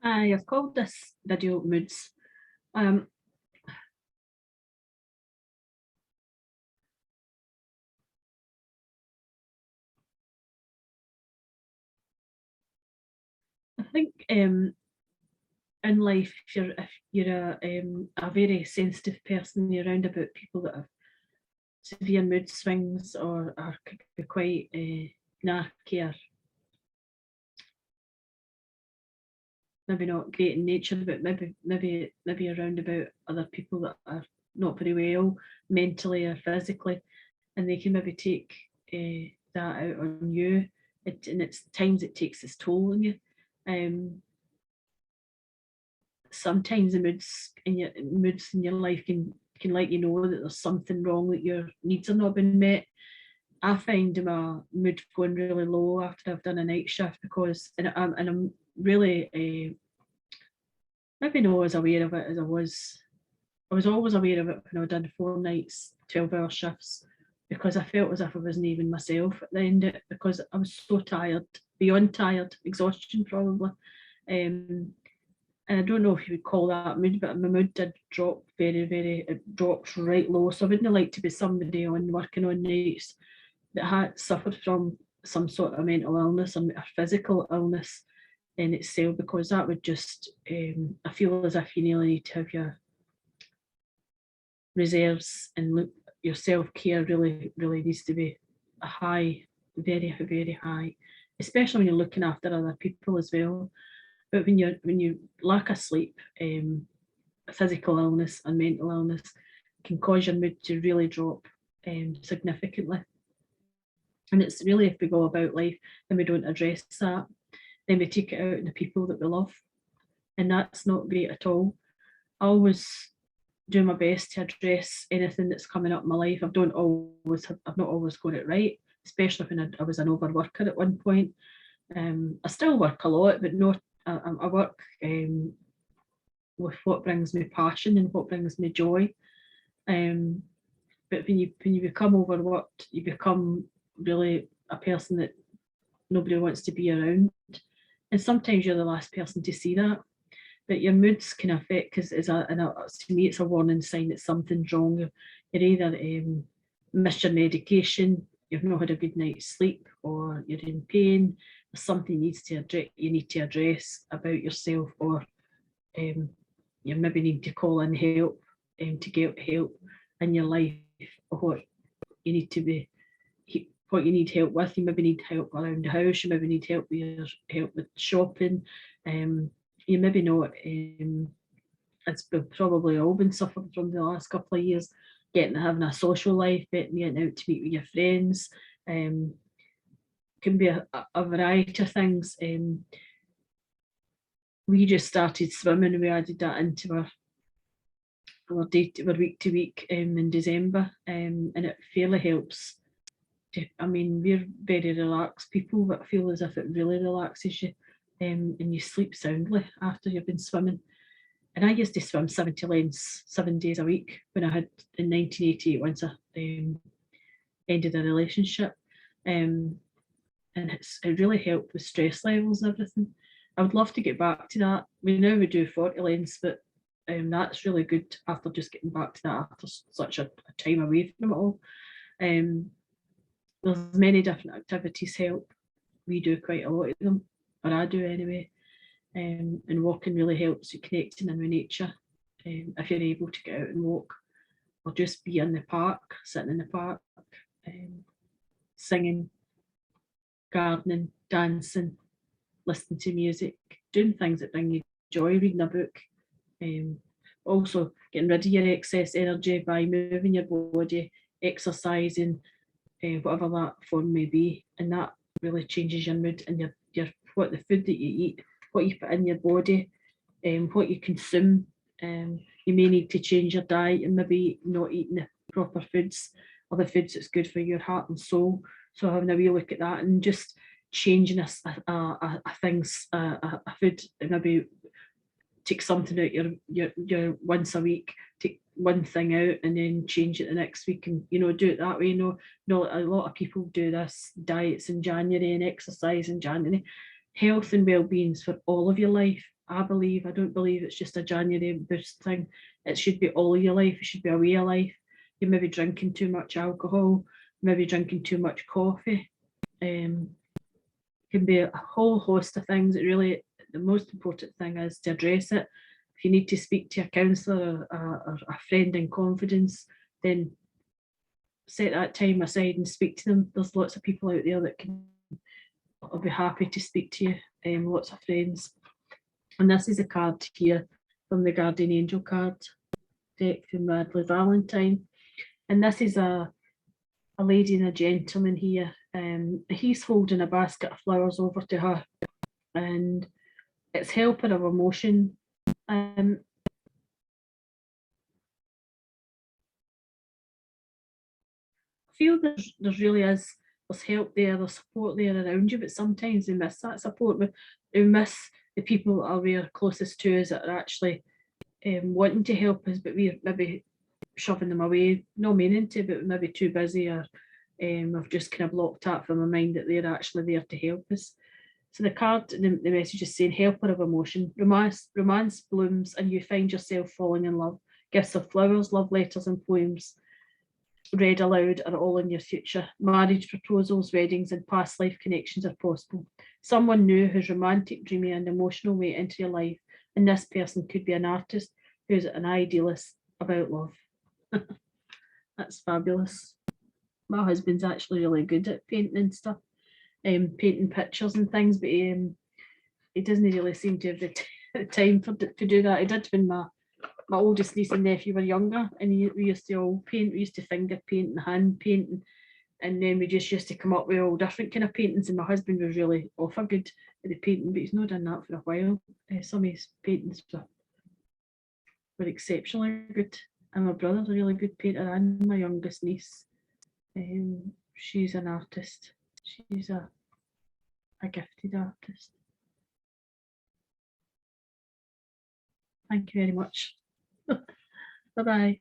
I've called this video moods. Um, I think in life, if you're a very sensitive person, you're around about people that have severe mood swings or could be quite narky or maybe not great in nature, but maybe around about other people that are not very well mentally or physically, and they can maybe take that out on you. And it's times it takes its toll on you. Sometimes the moods in your life can let you know that there's something wrong, that your needs are not being met. I find my mood going really low after I've done a night shift because, and I'm really maybe not as aware of it as I was. I was always aware of it when I did 4 nights, 12-hour shifts, because I felt as if I wasn't even myself at the end of it, because I was so tired, beyond tired, exhaustion probably. And I don't know if you would call that mood, but my mood did drop it dropped right low. So I wouldn't like to be somebody on working on nights that had suffered from some sort of mental illness or physical illness in itself, because that would just, I feel as if you nearly need to have your reserves and look, your self-care really needs to be a high, very high, especially when you're looking after other people as well. But when you lack of sleep, physical illness and mental illness can cause your mood to really drop significantly. And it's really, if we go about life and we don't address that, then we take it out on the people that we love, and that's not great at all. I always do my best to address anything that's coming up in my life. I've not always got it right, especially when I was an overworker at one point. I still work a lot, but not. I work with what brings me passion and what brings me joy. But when you become overworked, you become really a person that nobody wants to be around. And sometimes you're the last person to see that. But your moods can affect, because to me it's a warning sign that something's wrong. You're either missed your medication, you've not had a good night's sleep, or you're in pain. There's something you need to address about yourself, or you maybe need to call in help to get help in your life, or what you need help with. You maybe need help around the house, you maybe need help with shopping. You maybe not, it's probably all been suffering from the last couple of years, having a social life, getting out to meet with your friends. Can be a variety of things. We just started swimming, and we added that into our week to week in December, and it fairly helps. I mean, we're very relaxed people, but I feel as if it really relaxes you, and you sleep soundly after you've been swimming. And I used to swim 70 lanes 7 days a week when I had, in 1988, once I ended a relationship. And it really helped with stress levels and everything. I would love to get back to that. We do 40 lanes, but that's really good after just getting back to that after such a time away from it all. There's many different activities help. We do quite a lot of them, or I do anyway. And walking really helps you connecting in with nature. If you're able to get out and walk, or just be in the park, sitting in the park, singing, gardening, dancing, listening to music, doing things that bring you joy, reading a book. Also getting rid of your excess energy by moving your body, exercising, whatever that form may be, and that really changes your mood and your what the food that you eat, what you put in your body, what you consume. You may need to change your diet and maybe not eating the proper foods, or the foods that's good for your heart and soul. So having a wee look at that and just changing a food, and maybe take something out your once a week, take one thing out and then change it the next week, and do it that way. A lot of people do this diets in January and exercise in January. Health and well-being is for all of your life, I don't believe it's just a January boost thing. It should be all your life. It should be a way of life. You're maybe drinking too much alcohol, maybe drinking too much coffee. Can be a whole host of things. It really, the most important thing is to address it. If you need to speak to a counsellor or a friend in confidence, then set that time aside and speak to them. There's lots of people out there that will be happy to speak to you, lots of friends. And this is a card here from the Guardian Angel card deck from Radley Valentine. And this is a lady and a gentleman here. He's holding a basket of flowers over to her, and it's helper of emotion. I feel there's really is, there's help there, there's support there around you, but sometimes we miss that support. We miss the people that we're closest to us that are actually wanting to help us, but we're maybe shoving them away, no meaning to, but maybe too busy, or I've just kind of blocked that from my mind that they're actually there to help us. So the card, the message is saying, helper of emotion, romance blooms and you find yourself falling in love. Gifts of flowers, love letters and poems read aloud are all in your future. Marriage proposals, weddings and past life connections are possible. Someone new who's romantic, dreamy and emotional way into your life, and this person could be an artist who's an idealist about love. That's fabulous. My husband's actually really good at painting and stuff, painting pictures and things, but he doesn't really seem to have the time to do that. He did when my oldest niece and nephew were younger, and we used to all paint. We used to finger paint and hand paint, and then we just used to come up with all different kind of paintings. And my husband was really awful good at the painting, but he's not done that for a while. Some of his paintings were exceptionally good. And my brother's a really good painter, and my youngest niece, she's an artist. She's a gifted artist. Thank you very much. Bye-bye.